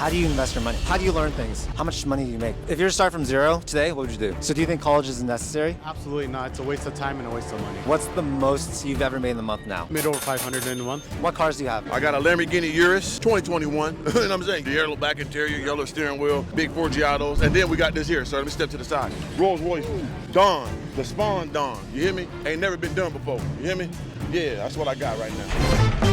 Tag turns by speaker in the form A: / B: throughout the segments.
A: How do you invest your money? How do you learn things? How much money do you make? If you were to start from zero today, what would you do? So do you think college is necessary?
B: Absolutely not. It's a waste of time and a waste of money.
A: What's the most you've ever made in a month now?
B: Made over 500 in a month.
A: What cars do you have?
C: I got a Lamborghini Urus 2021. You know what I'm saying? Yellow back interior, yellow steering wheel, big four Giottos. And then we got this here. So let me step to the side. Rolls Royce Dawn, the Spawn Dawn. You hear me? Ain't never been done before. You hear me? Yeah, that's what I got right now.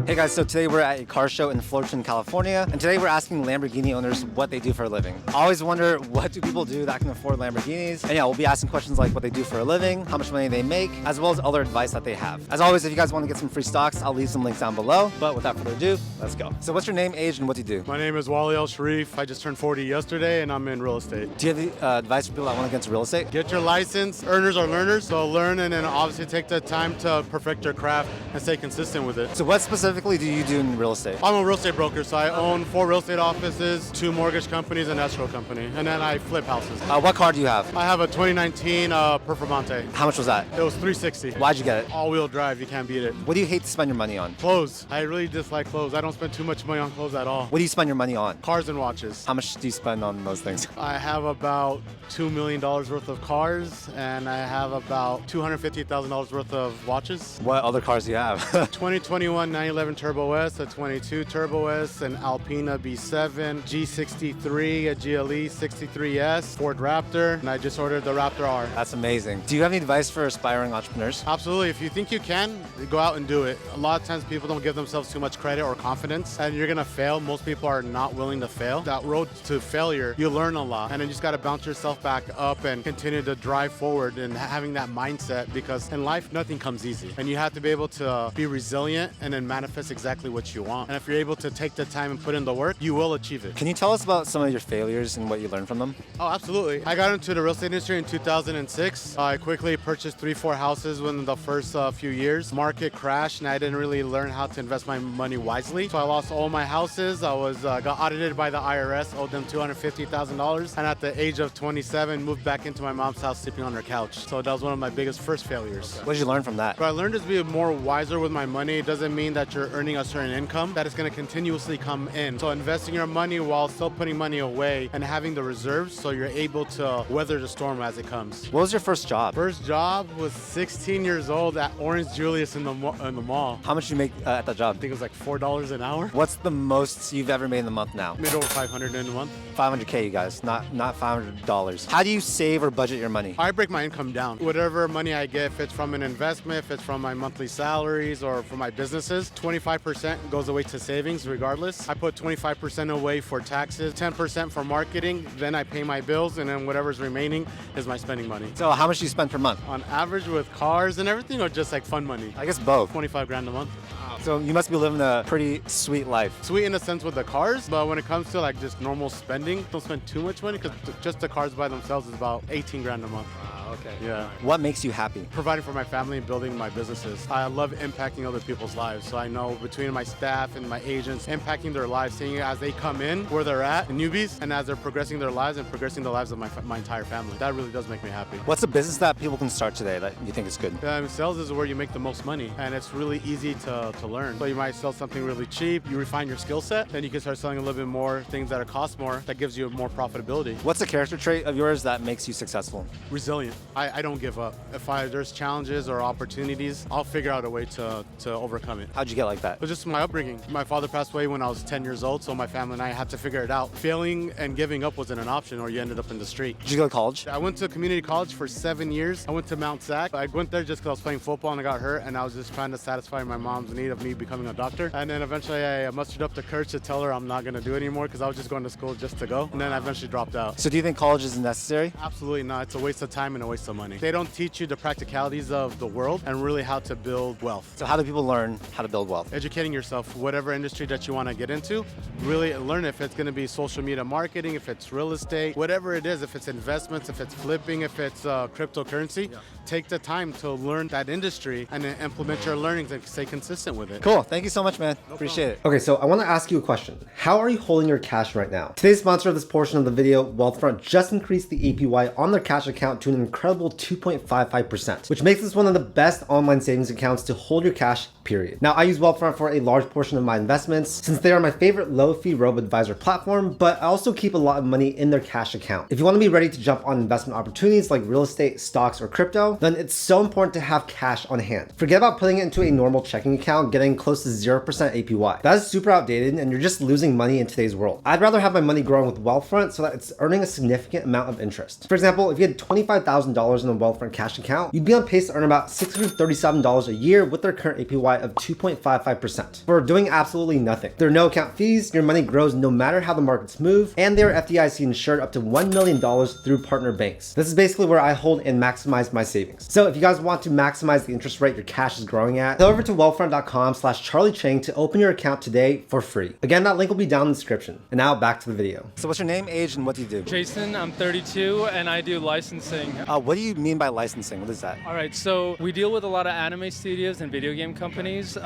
A: Hey guys, so today we're at a car show in Fullerton, California, and today we're asking Lamborghini owners what they do for a living. I always wonder, what do people do that can afford Lamborghinis? And yeah, we'll be asking questions like what they do for a living, how much money they make, as well as other advice that they have. As always, if you guys want to get some free stocks, I'll leave some links down below, but without further ado, let's go. So what's your name, age, and what do you do?
B: My name is Wally Sharif. I just turned 40 yesterday and I'm in real estate.
A: Do you have advice for people that want to get into real estate?
B: Get your license. Earners are learners, so learn and then obviously take the time to perfect your craft and stay consistent with it.
A: So what specifically do you do in real estate?
B: I'm a real estate broker, so I own 4 real estate offices, 2 mortgage companies, and escrow company, and then I flip houses.
A: What car do you have?
B: I have a 2019 Performante.
A: How much was that?
B: It was $360.
A: Why'd you get it?
B: All-wheel drive, you can't beat it.
A: What do you hate to spend your money on?
B: Clothes. I really dislike clothes. I don't spend too much money on clothes at all.
A: What do you spend your money on?
B: Cars and watches.
A: How much do you spend on those things?
B: I have about $2 million worth of cars, and I have about $250,000 worth of watches.
A: What other cars do you have?
B: 2021 911 Turbo S, a 22 Turbo S, an Alpina B7, G63, a GLE 63S, Ford Raptor, and I just ordered the Raptor R.
A: That's amazing. Do you have any advice for aspiring entrepreneurs?
B: Absolutely. If you think you can, go out and do it. A lot of times people don't give themselves too much credit or confidence, and you're gonna fail. Most people are not willing to fail. That road to failure, you learn a lot, and then you just gotta bounce yourself back up and continue to drive forward and having that mindset, because in life, nothing comes easy, and you have to be able to be resilient and then manifest exactly what you want. And if you're able to take the time and put in the work, you will achieve it.
A: Can you tell us about some of your failures and what you learned from them?
B: Oh, absolutely. I got into the real estate industry in 2006. I quickly purchased 3-4 houses within the first few years. Market crashed and I didn't really learn how to invest my money wisely. So I lost all my houses. I was got audited by the IRS, owed them $250,000. And at the age of 27, moved back into my mom's house sleeping on her couch. So that was one of my biggest first failures.
A: What did you learn from that?
B: What I learned is to be more wiser with my money. It doesn't mean that you're earning a certain income, that it's going to continuously come in. So investing your money while still putting money away and having the reserves so you're able to weather the storm as it comes.
A: What was your first job?
B: First job was 16 years old at Orange Julius in the mall.
A: How much did you make at that job?
B: I think it was like $4 an hour.
A: What's the most you've ever made in a month now?
B: Made over 500 in a month.
A: 500K, you guys, not $500. How do you save or budget your money?
B: I break my income down. Whatever money I get, if it's from an investment, if it's from my monthly salaries or from my businesses, 25% goes away to savings regardless. I put 25% away for taxes, 10% for marketing, then I pay my bills, and then whatever's remaining is my spending money.
A: So how much do you spend per month?
B: On average with cars and everything, or just like fun money?
A: I guess both.
B: 25 grand a month.
A: So you must be living a pretty sweet life.
B: Sweet in a sense with the cars, but when it comes to like just normal spending, don't spend too much money, because just the cars by themselves is about 18 grand a month.
A: Okay.
B: Yeah.
A: What makes you happy?
B: Providing for my family and building my businesses. I love impacting other people's lives. So I know between my staff and my agents, impacting their lives, seeing as they come in, where they're at, the newbies, and as they're progressing their lives and progressing the lives of my entire family. That really does make me happy.
A: What's a business that people can start today that you think is good?
B: Sales is where you make the most money, and it's really easy to learn. So you might sell something really cheap, you refine your skill set, then you can start selling a little bit more things that cost more, that gives you more profitability.
A: What's a character trait of yours that makes you successful?
B: Resilient. I don't give up. If there's challenges or opportunities, I'll figure out a way to overcome it.
A: How'd you get like that?
B: It was just my upbringing. My father passed away when I was 10 years old, so my family and I had to figure it out. Failing and giving up wasn't an option, or you ended up in the street.
A: Did you go to college?
B: I went to community college for 7 years. I went to Mount Sac. I went there just because I was playing football and I got hurt, and I was just trying to satisfy my mom's need of me becoming a doctor. And then eventually I mustered up the courage to tell her I'm not going to do it anymore, because I was just going to school just to go. And then I eventually dropped out.
A: So do you think college is necessary?
B: Absolutely not. It's a waste of time and a waste of money. They don't teach you the practicalities of the world and really how to build wealth.
A: So how do people learn how to build wealth?
B: Educating yourself, whatever industry that you want to get into, really learn if it's going to be social media marketing, if it's real estate, whatever it is, if it's investments, if it's flipping, if it's cryptocurrency. Take the time to learn that industry and then implement your learnings and stay consistent with it.
A: Cool. Thank you so much, man. Appreciate it. Okay, so I want to ask you a question. How are you holding your cash right now? Today's sponsor of this portion of the video, Wealthfront, just increased the APY on their cash account to an incredible 2.55%, which makes this one of the best online savings accounts to hold your cash, period. Now, I use Wealthfront for a large portion of my investments since they are my favorite low-fee robo-advisor platform, but I also keep a lot of money in their cash account. If you want to be ready to jump on investment opportunities like real estate, stocks, or crypto, then it's so important to have cash on hand. Forget about putting it into a normal checking account getting close to 0% APY. That is super outdated and you're just losing money in today's world. I'd rather have my money growing with Wealthfront so that it's earning a significant amount of interest. For example, if you had $25,000 in a Wealthfront cash account, you'd be on pace to earn about $637 a year with their current APY of 2.55% for doing absolutely nothing. There are no account fees, your money grows no matter how the markets move, and they're FDIC insured up to $1 million through partner banks. This is basically where I hold and maximize my savings. So if you guys want to maximize the interest rate your cash is growing at, head over to wealthfront.com/CharlieChang to open your account today for free. Again, that link will be down in the description. And now back to the video. So what's your name, age, and what do you do?
D: Jason, I'm 32 and I do licensing.
A: What do you mean by licensing? What is that?
D: All right, so we deal with a lot of anime studios and video game companies.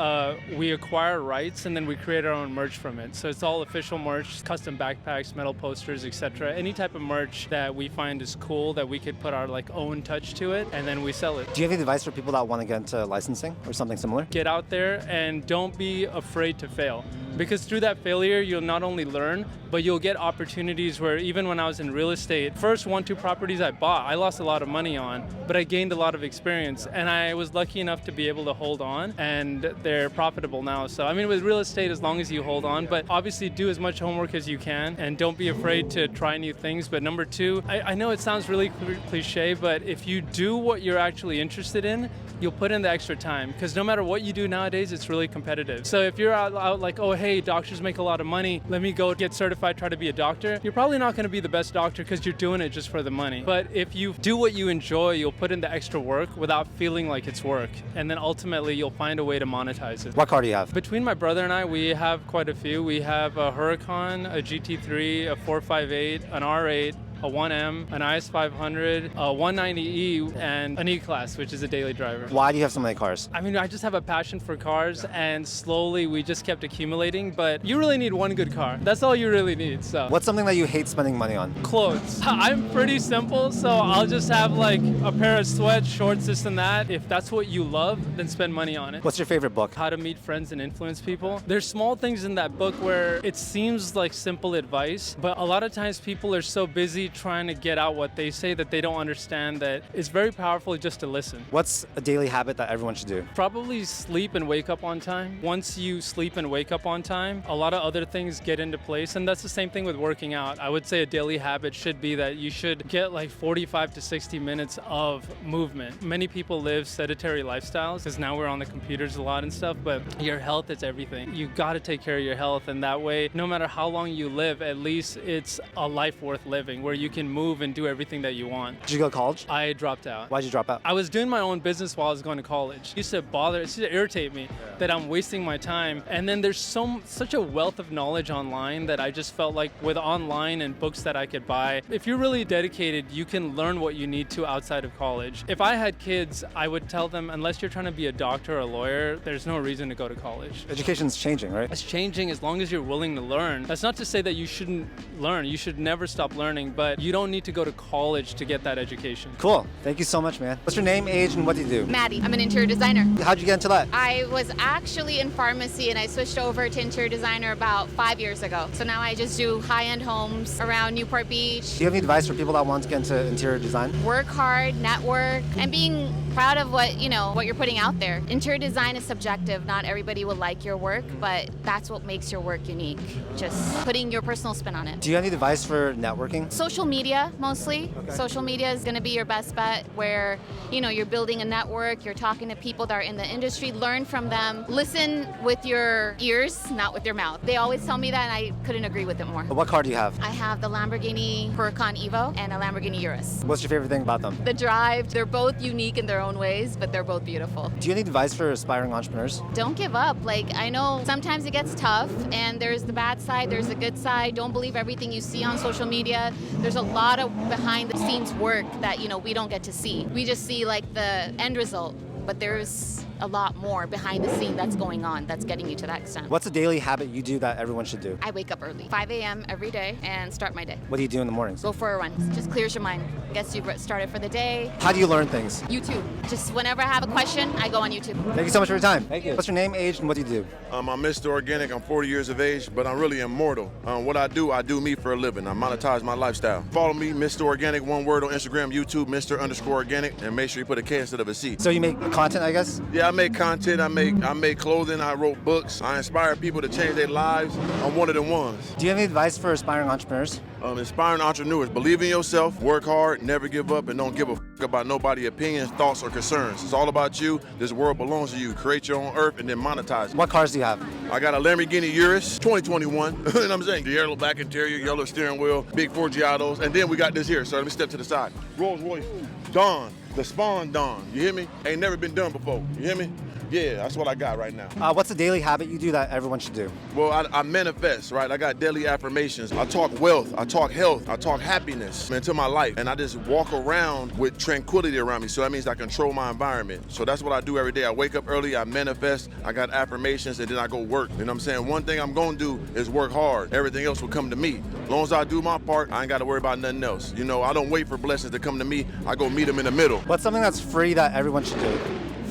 D: We acquire rights and then we create our own merch from it. So it's all official merch, custom backpacks, metal posters, etc. Any type of merch that we find is cool that we could put our own touch to it, and then we sell it.
A: Do you have any advice for people that want to get into licensing or something similar?
D: Get out there and don't be afraid to fail. Because through that failure, you'll not only learn, but you'll get opportunities where even when I was in real estate, first 1-2 properties I bought, I lost a lot of money on, but I gained a lot of experience. And I was lucky enough to be able to hold on, and they're profitable now. So, I mean, with real estate, as long as you hold on, but obviously do as much homework as you can, and don't be afraid to try new things. But number two, I know it sounds really cliche, but if you do what you're actually interested in, you'll put in the extra time. Because no matter what you do nowadays, it's really competitive. So if you're out like, oh, hey, doctors make a lot of money, let me go get certified, try to be a doctor, you're probably not going to be the best doctor because you're doing it just for the money. But if you do what you enjoy, you'll put in the extra work without feeling like it's work. And then ultimately, you'll find a way to monetize it.
A: What car do you have?
D: Between my brother and I, we have quite a few. We have a Huracan, a GT3, a 458, an R8, a 1M, an IS500, a 190E, and an E-Class, which is a daily driver.
A: Why do you have so many cars?
D: I mean, I just have a passion for cars, and slowly we just kept accumulating, but you really need one good car. That's all you really need, so.
A: What's something that you hate spending money on?
D: Clothes. I'm pretty simple, so I'll just have like a pair of sweats, shorts, this and that. If that's what you love, then spend money on it.
A: What's your favorite book?
D: How to Meet Friends and Influence People. There's small things in that book where it seems like simple advice, but a lot of times people are so busy trying to get out what they say that they don't understand that it's very powerful just to listen.
A: What's a daily habit that everyone should do?
D: Probably sleep and wake up on time. Once you sleep and wake up on time, a lot of other things get into place, and that's the same thing with working out. I would say a daily habit should be that you should get like 45 to 60 minutes of movement. Many people live sedentary lifestyles because now we're on the computers a lot and stuff, but your health is everything. You got to take care of your health, and that way, no matter how long you live, at least it's a life worth living where you can move and do everything that you want.
A: Did you go to college?
D: I dropped out.
A: Why'd you drop out?
D: I was doing my own business while I was going to college. It used to irritate me that I'm wasting my time. And then there's such a wealth of knowledge online that I just felt like with online and books that I could buy, if you're really dedicated, you can learn what you need to outside of college. If I had kids, I would tell them, unless you're trying to be a doctor or a lawyer, there's no reason to go to college.
A: Education's changing, right?
D: It's changing as long as you're willing to learn. That's not to say that you shouldn't learn. You should never stop learning, but you don't need to go to college to get that education.
A: Cool. Thank you so much, man. What's your name, age, and what do you do?
E: Maddy. I'm an interior designer.
A: How'd you get into that?
E: I was actually in pharmacy and I switched over to interior designer about 5 years ago. So now I just do high-end homes around Newport Beach.
A: Do you have any advice for people that want to get into interior design?
E: Work hard, network, and being proud of what you're putting out there. Interior design is subjective. Not everybody will like your work, but that's what makes your work unique. Just putting your personal spin on it.
A: Do you have any advice for networking?
E: Social media, mostly.
A: Okay.
E: Social media is going to be your best bet where, you're building a network, you're talking to people that are in the industry, learn from them, listen with your ears, not with your mouth. They always tell me that and I couldn't agree with it more.
A: What car do you have?
E: I have the Lamborghini Huracan Evo and a Lamborghini Urus.
A: What's your favorite thing about them?
E: The drive, they're both unique in their own ways, but they're both beautiful.
A: Do you have any advice for aspiring entrepreneurs?
E: Don't give up. I know sometimes it gets tough and there's the bad side, there's the good side. Don't believe everything you see on social media. There's a lot of behind the scenes work that, we don't get to see. We just see like the end result, but there's a lot more behind the scene that's going on that's getting you to that extent.
A: What's a daily habit you do that everyone should do?
E: I wake up early, 5 a.m. every day, and start my day.
A: What do you do in the mornings?
E: Go for a run. Just clears your mind. Gets you started for the day.
A: How do you learn things?
E: YouTube. Just whenever I have a question, I go on YouTube.
A: Thank you so much for your time. Thank you. What's your name, age, and what do you do?
C: I'm Mr. Organik. I'm 40 years of age, but I'm really immortal. What I do me for a living. I monetize my lifestyle. Follow me, Mr. Organik, one word on Instagram, YouTube, Mr._Organic, and make sure you put a K instead of a C.
A: So you make content, I guess?
C: Yeah, I make content. I make clothing. I wrote books. I inspire people to change their lives. I'm one of them ones.
A: Do you have any advice for aspiring entrepreneurs?
C: Inspiring entrepreneurs. Believe in yourself, work hard, never give up, and don't give a f about nobody's opinions, thoughts, or concerns. It's all about you. This world belongs to you. Create your own earth and then monetize it.
A: What cars do you have?
C: I got a Lamborghini Urus, 2021. You know what I'm saying? The yellow back interior, yellow steering wheel, big four Giottos, and then we got this here. So let me step to the side. Rolls Royce, Dawn, the Spawn Dawn. You hear me? Ain't never been done before. You hear me? Yeah, that's what I got right now.
A: What's a daily habit you do that everyone should do?
C: Well, I manifest, right? I got daily affirmations. I talk wealth, I talk health, I talk happiness into my life. And I just walk around with tranquility around me. So that means I control my environment. So that's what I do every day. I wake up early, I manifest, I got affirmations, and then I go work. You know what I'm saying? One thing I'm gonna do is work hard. Everything else will come to me. As long as I do my part, I ain't gotta worry about nothing else. You know, I don't wait for blessings to come to me. I go meet them in the middle.
A: What's something that's free that everyone should do?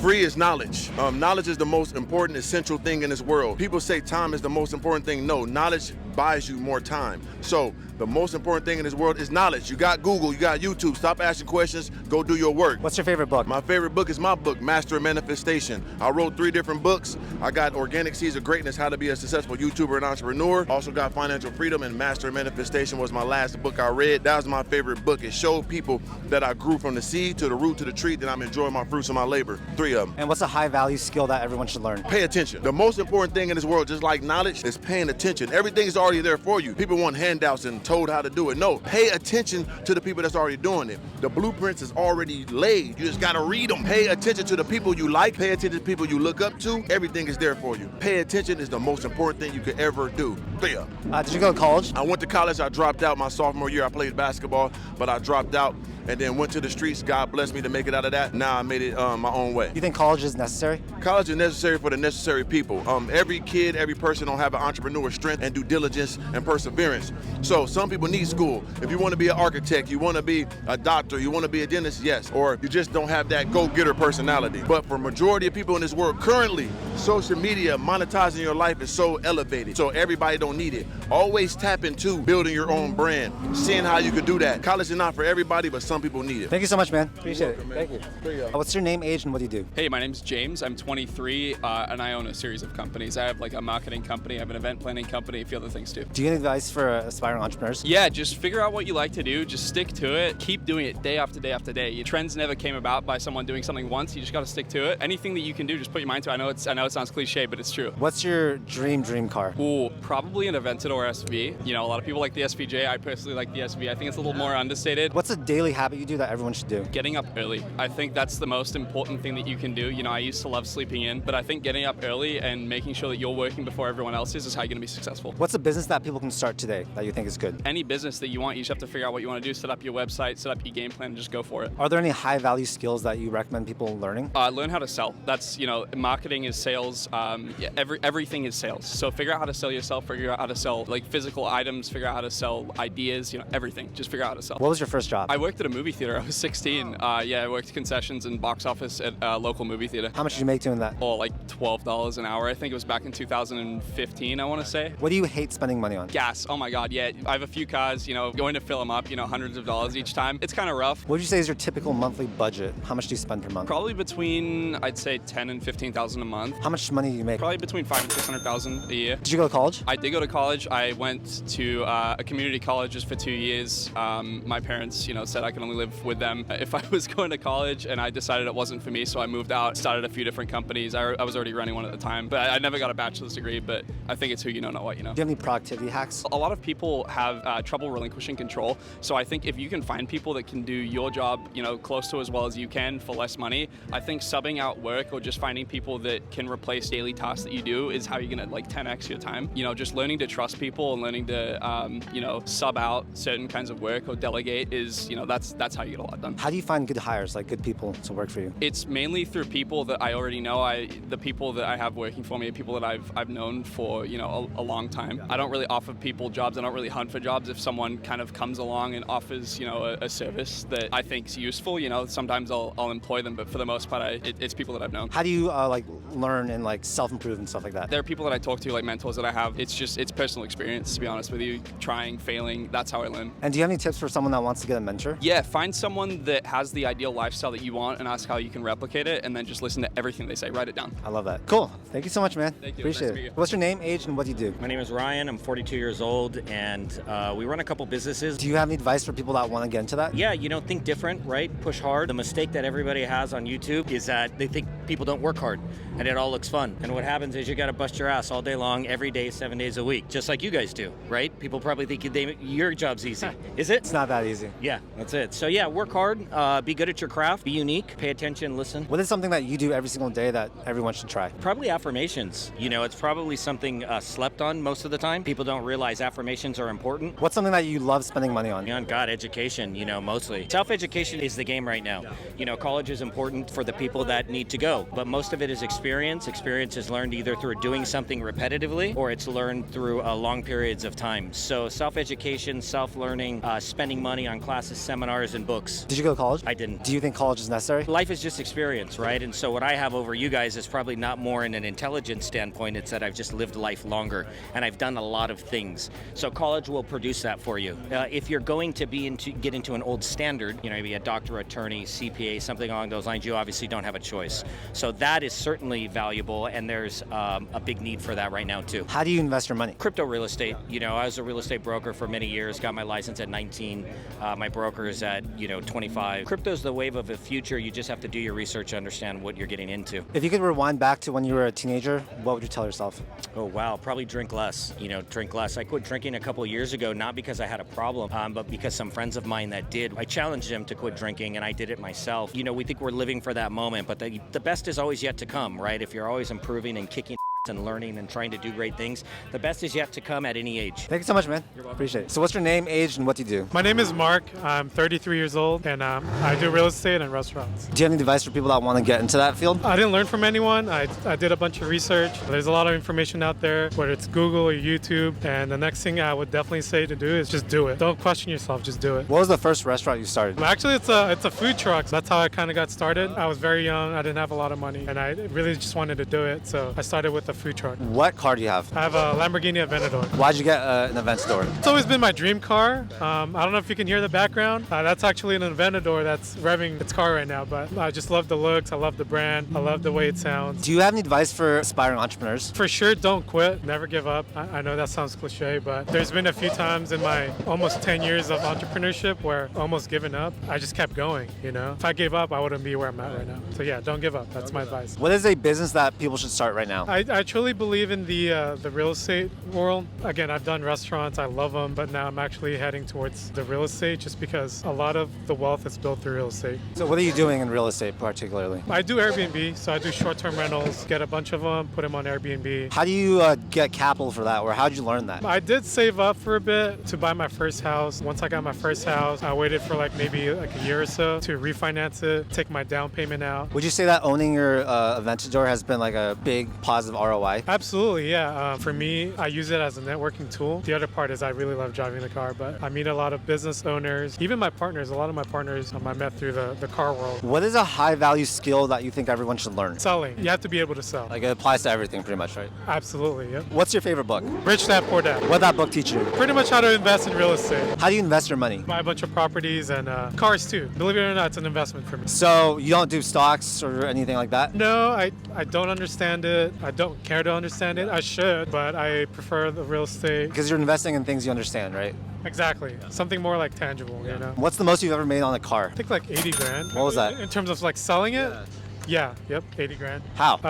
C: Free is knowledge. Knowledge is the most important, essential thing in this world. People say time is the most important thing. No, knowledge buys you more time. So the most important thing in this world is knowledge. You got Google, you got YouTube. Stop asking questions, go do your work.
A: What's your favorite book?
C: My favorite book is my book, Master of Manifestation. I wrote 3 different books. I got Organic Seeds of Greatness, How to Be a Successful YouTuber and Entrepreneur. Also got Financial Freedom, and Master of Manifestation was my last book I read. That was my favorite book. It showed people that I grew from the seed to the root to the tree, that I'm enjoying my fruits of my labor. 3 of them.
A: And what's a high value skill that everyone should learn?
C: Pay attention. The most important thing in this world, just like knowledge, is paying attention. Everything is already there for you. People want handouts and told how to do it. No, pay attention to the people that's already doing it. The blueprints is already laid. You just gotta read them. Pay attention to the people you like. Pay attention to the people you look up to. Everything is there for you. Pay attention is the most important thing you could ever do. Did
A: you go to college?
C: I went to college. I dropped out my sophomore year. I played basketball, but I dropped out and then went to the streets. God blessed me to make it out of that. Now I made it my own way.
A: You think college is necessary?
C: College is necessary for the necessary people. Every kid, every person don't have an entrepreneur strength and due diligence and perseverance. So some people need school. If you want to be an architect, you want to be a doctor, you want to be a dentist, yes. Or you just don't have that go-getter personality. But for majority of people in this world, currently, social media, monetizing your life is so elevated. So everybody don't need it. Always tap into building your own brand, seeing how you could do that. College is not for everybody, but some people need it.
A: Thank you so much, man. Appreciate it.
C: Welcome, man.
A: Thank you. What's your name, age, and what do you do?
F: Hey, my name's James. I'm 23, and I own a series of companies. I have like a marketing company, I have an event planning company, a few other things too.
A: Do you have any advice for aspiring entrepreneurs?
F: Yeah, just figure out what you like to do. Just stick to it. Keep doing it day after day after day. Your trends never came about by someone doing something once. You just got to stick to it. Anything that you can do, just put your mind to it. I know it sounds cliche, but it's true.
A: What's your dream car?
F: Ooh, probably an Aventador SV. You know, a lot of people like the SVJ. I personally like the SV. I think it's a little more understated.
A: What's a daily habit you do that everyone should do?
F: Getting up early. I think that's the most important thing that you can do. You know, I used to love sleeping in, but I think getting up early and making sure that you're working before everyone else is how you're going to be successful.
A: What's a business that people can start today that you think is good?
F: Any business that you want, you just have to figure out what you want to do, set up your website, set up your game plan, and just go for it.
A: Are there any high value skills that you recommend people learning?
F: Learn how to sell. That's, you know, marketing is sales. Everything is sales. So figure out how to sell yourself, figure out how to sell like physical items, figure out how to sell ideas, you know, everything. Just figure out how to sell.
A: What was your first job?
F: I worked at a movie theater. I was 16. I worked concessions and box office at a local movie theater.
A: How much did you make doing that?
F: Oh, like $12 an hour. I think it was back in 2015, I want to say.
A: What do you hate spending money on?
F: Gas. Oh my God, yeah. I have a few cars, you know, going to fill them up, you know, hundreds of dollars each time. It's kind of rough.
A: What would you say is your typical monthly budget? How much do you spend per month?
F: Probably between, I'd say, 10 and 15,000 a month.
A: How much money do you make?
F: Probably between 500 and 600,000 a year.
A: Did you go to college?
F: I did go to college. I went to a community college just for 2 years. My parents, you know, said I could only live with them if I was going to college, and I decided it wasn't for me, so I moved out, started a few different companies. I was already running one at the time, but I never got a bachelor's degree, but I think it's who you know, not what you know.
A: Do you have any productivity hacks?
F: A lot of people have trouble relinquishing control, so I think if you can find people that can do your job, you know, close to as well as you can for less money, I think subbing out work or just finding people that can replace daily tasks that you do is how you're gonna like 10x your time. You know, just learning to trust people people and learning to, sub out certain kinds of work or delegate is, that's how you get a lot done.
A: How do you find good hires, like good people to work for you?
F: It's mainly through people that I already know. The people that I have working for me are people that I've known for, a long time. I don't really offer people jobs. I don't really hunt for jobs. If someone kind of comes along and offers, a service that I think is useful, sometimes I'll employ them, but for the most part, it's people that I've known.
A: How do you learn and self-improve and stuff like that?
F: There are people that I talk to, like mentors that I have. It's personal experience, to be honest with you. Trying, failing, that's how I learn.
A: And do you have any tips for someone that wants to get a mentor?
F: Yeah, find someone that has the ideal lifestyle that you want and ask how you can replicate it, and then just listen to everything they say. Write it down.
A: I love that. Cool. Thank you so much, man.
F: Thank you.
A: Appreciate
F: Nice to meet you.
A: it. What's your name, age, and what do you do?
G: My name is Ryan. I'm 42 years old, and we run a couple businesses.
A: Do you have any advice for people that want to get into that?
G: Yeah, think different, right? Push hard. The mistake that everybody has on YouTube is that they think people don't work hard and it all looks fun. And what happens is you got to bust your ass all day long, every day, 7 days a week, just like you guys do, right? People probably think your job's easy. Is it?
A: It's not that easy.
G: Yeah, that's it. So yeah, work hard, be good at your craft, be unique, pay attention, listen.
A: What is something that you do every single day that everyone should try?
G: Probably affirmations. It's probably something slept on most of the time. People don't realize affirmations are important.
A: What's something that you love spending money on?
G: On God, education, mostly. Self-education is the game right now. College is important for the people that need to go, but most of it is experience. Experience is learned either through doing something repetitively or it's learned through long periods of time. So self-education, self-learning, spending money on classes, seminars, and books.
A: Did you go to college?
G: I didn't.
A: Do you think college is necessary?
G: Life is just experience, right? And so what I have over you guys is probably not more in an intelligence standpoint. It's that I've just lived life longer and I've done a lot of things. So college will produce that for you. If you're going to get into an old standard, maybe a doctor, attorney, CPA, something along those lines, you obviously don't have a choice. So that is certainly valuable, and there's a big need for that right now too.
A: How do you invest your money?
G: Crypto real estate. I was a real estate broker for many years, got my license at 19. My broker is at 25. Crypto's the wave of the future. You just have to do your research to understand what you're getting into.
A: If you could rewind back to when you were a teenager, what would you tell yourself?
G: Oh wow, probably drink less. Drink less. I quit drinking a couple years ago, not because I had a problem, but because some friends of mine that did. I challenged them to quit drinking, and I did it myself. We think we're living for that moment, but the best is always yet to come, right? If you're always improving and kicking and learning and trying to do great things, the best is yet to come at any age.
A: Thank you so much, man.
G: You're welcome.
A: Appreciate it. So what's your name, age, and what do you do?
H: My name is Mark. I'm 33 years old, and I do real estate and restaurants.
A: Do you have any advice for people that want to get into that field?
H: I didn't learn from anyone. I did a bunch of research. There's a lot of information out there, whether it's Google or YouTube, and the next thing I would definitely say to do is just do it. Don't question yourself, just do it.
A: What was the first restaurant you started?
H: Actually, it's a food truck. That's how I kind of got started. I was very young. I didn't have a lot of money, and I really just wanted to do it, so I started with a food truck.
A: What car do you have?
H: I have a Lamborghini Aventador.
A: Why'd you get an Aventador?
H: It's always been my dream car. I don't know if you can hear the background. That's actually an Aventador that's revving its car right now, but I just love the looks. I love the brand. I love the way it sounds.
A: Do you have any advice for aspiring entrepreneurs?
H: For sure, don't quit. Never give up. I know that sounds cliche, but there's been a few times in my almost 10 years of entrepreneurship where almost giving up, I just kept going, If I gave up, I wouldn't be where I'm at right now. So yeah, don't give up. That's my advice.
A: What is a business that people should start right now?
H: I truly believe in the real estate world. Again, I've done restaurants, I love them, but now I'm actually heading towards the real estate just because a lot of the wealth is built through real estate.
A: So what are you doing in real estate particularly?
H: I do Airbnb, so I do short-term rentals, get a bunch of them, put them on Airbnb.
A: How do you get capital for that, or how did you learn that?
H: I did save up for a bit to buy my first house. Once I got my first house, I waited for maybe a year or so to refinance it, take my down payment out.
A: Would you say that owning your Aventador has been a big positive ROI?
H: Absolutely, yeah. For me, I use it as a networking tool. The other part is I really love driving the car, but I meet a lot of business owners, even my partners. A lot of my partners I met through the car world.
A: What is a high value skill that you think everyone should learn?
H: Selling. You have to be able to sell.
A: It applies to everything pretty much, right?
H: Absolutely, yeah.
A: What's your favorite book?
H: Rich Dad, Poor Dad.
A: What did that book teach you?
H: Pretty much how to invest in real estate.
A: How do you invest your money?
H: Buy a bunch of properties and cars too. Believe it or not, it's an investment for me.
A: So you don't do stocks or anything like that?
H: No, I don't understand it. I don't care to understand it. I should, but I prefer the real estate.
A: Because you're investing in things you understand, right?
H: Exactly. Something more tangible,
A: What's the most you've ever made on a car?
H: I think 80 grand.
A: What was that?
H: In terms of selling it? Yeah, yep, 80 grand.
A: How?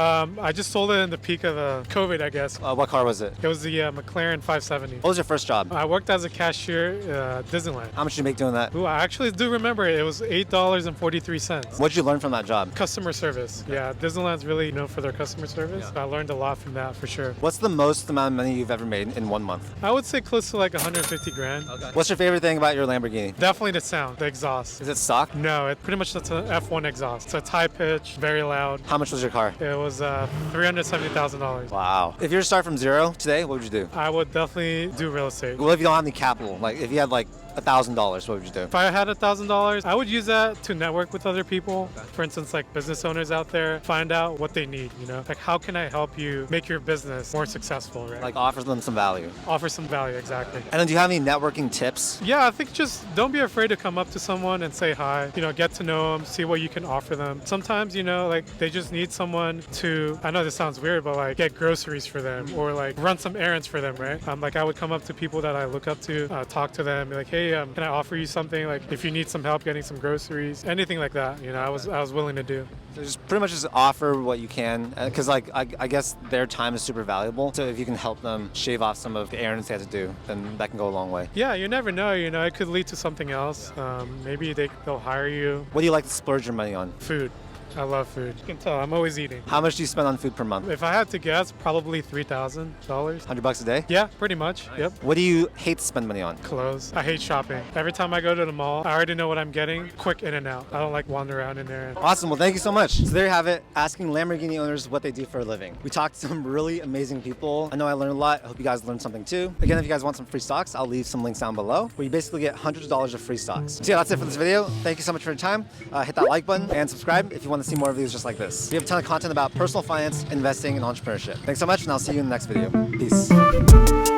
H: I just sold it in the peak of COVID, I guess.
A: What car was it?
H: It was the McLaren 570.
A: What was your first job?
H: I worked as a cashier at Disneyland.
A: How much did you make doing that?
H: Ooh, I actually do remember it. It was $8.43.
A: What did you learn from that job?
H: Customer service. Yeah, Disneyland's really known for their customer service. I learned a lot from that for sure.
A: What's the most amount of money you've ever made in 1 month?
H: I would say close to like 150 grand.
A: What's your favorite thing about your Lamborghini?
H: Definitely the sound, the exhaust.
A: Is it stock?
H: No, it pretty much that's an F1 exhaust. So it's high pitch, very loud.
A: How much was your car?
H: It was $370,000.
A: Wow. If you were to start from zero today, what would you do?
H: I would definitely do real estate.
A: What if you don't have any capital? Like if you had like $1,000, what would you do?
H: If I had $1,000, I would use that to network with other people. For instance, like business owners out there, find out what they need, you know? Like how can I help you make your business more successful, right?
A: Like offer them some value.
H: Offer some value, exactly.
A: And then do you have any networking tips?
H: Yeah, I think just don't be afraid to come up to someone and say hi. You know, get to know them, see what you can offer them. Sometimes, you know, like they just need someone to, I know this sounds weird, but like get groceries for them or like run some errands for them, right? Like I would come up to people that I look up to, talk to them, be like, hey, can I offer you something? Like if you need some help getting some groceries, anything like that, you know, I was willing to do.
A: So just pretty much just offer what you can, because like I guess their time is super valuable. So if you can help them shave off some of the errands they have to do, then that can go a long way.
H: Yeah, you never know. You know, it could lead to something else. Maybe they'll hire you.
A: What do you like to splurge your money on?
H: Food. I love food. You can tell I'm always eating.
A: How much do you spend on food per month?
H: If I had to guess, probably $3,000.
A: $100 a day?
H: Yeah, pretty much. Nice. Yep.
A: What do you hate to spend money on?
H: Clothes. I hate shopping. Every time I go to the mall, I already know what I'm getting. Quick in and out. I don't like wander around in there.
A: Awesome. Well, thank you so much. So there you have it, asking Lamborghini owners what they do for a living. We talked to some really amazing people. I know I learned a lot. I hope you guys learned something too. Again, if you guys want some free stocks, I'll leave some links down below where you basically get hundreds of dollars of free stocks. So yeah, that's it for this video. Thank you so much for your time. Hit that like button and subscribe if you want to see more videos just like this. We have a ton of content about personal finance, investing, and entrepreneurship. Thanks so much, and I'll see you in the next video. Peace.